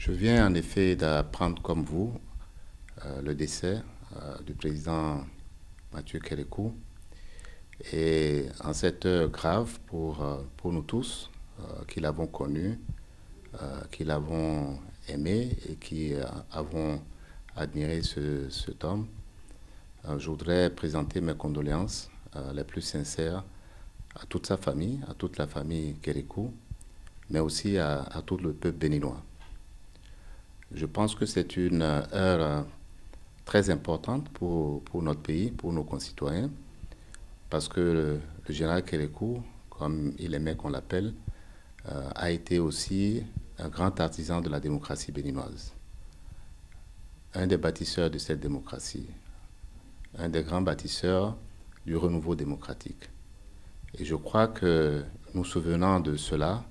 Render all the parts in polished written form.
Je viens en effet d'apprendre comme vous le décès du président Mathieu Kérékou. Et en cette heure grave pour nous tous, qui l'avons connu, qui l'avons aimé et qui avons admiré cet homme, je voudrais présenter mes condoléances les plus sincères à toute sa famille, à toute la famille Kérékou, mais aussi à tout le peuple béninois. Je pense que c'est une heure très importante pour notre pays, pour nos concitoyens, parce que le général Kérékou, comme il aimait qu'on l'appelle, a été aussi un grand artisan de la démocratie béninoise, un des bâtisseurs de cette démocratie, un des grands bâtisseurs du renouveau démocratique. Et je crois que nous souvenant de cela,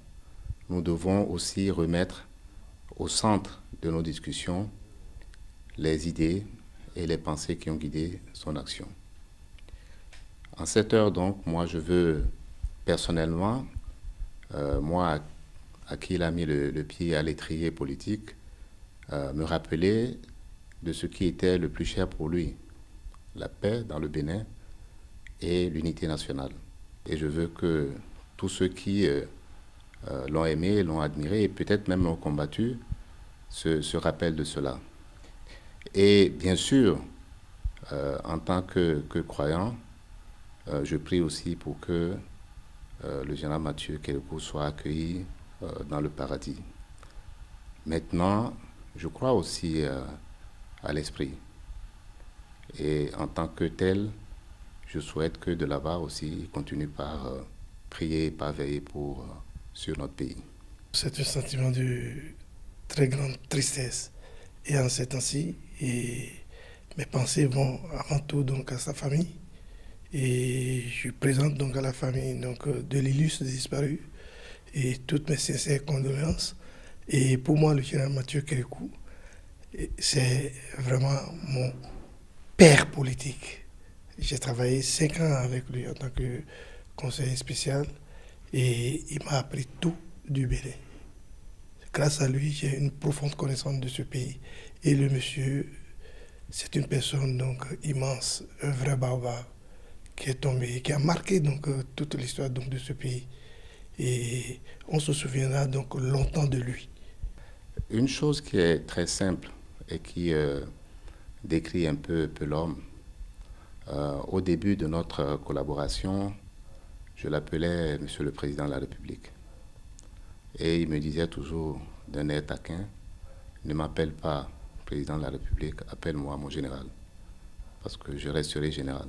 nous devons aussi remettre au centre de nos discussions les idées et les pensées qui ont guidé son action. En cette heure donc, moi je veux personnellement, moi à qui il a mis le pied à l'étrier politique, me rappeler de ce qui était le plus cher pour lui, la paix dans le Bénin et l'unité nationale. Et je veux que tous ceux qui l'ont aimé, l'ont admiré et peut-être même l'ont combattu se rappellent de cela. Et bien sûr, en tant que croyant, je prie aussi pour que le général Mathieu Kérékou soit accueilli dans le paradis. Maintenant, je crois aussi à l'esprit. Et en tant que tel, je souhaite que de là-bas aussi, il continue par prier et par veiller sur notre pays. C'est un sentiment de très grande tristesse. Et en ces temps-ci, mes pensées vont avant tout donc à sa famille. Et je présente donc à la famille donc, de l'illustre disparu et toutes mes sincères condoléances. Et pour moi, le général Mathieu Kérékou, c'est vraiment mon père politique. J'ai travaillé 5 ans avec lui en tant que conseiller spécial et il m'a appris tout du Bénin. Grâce à lui, j'ai une profonde connaissance de ce pays. Et le monsieur, c'est une personne donc immense, un vrai barbare qui est tombé, qui a marqué donc toute l'histoire donc de ce pays. Et on se souviendra donc longtemps de lui. Une chose qui est très simple et qui décrit un peu l'homme, au début de notre collaboration, je l'appelais Monsieur le Président de la République. Et il me disait toujours d'un air taquin, ne m'appelle pas Président de la République, appelle-moi mon général, parce que je resterai général.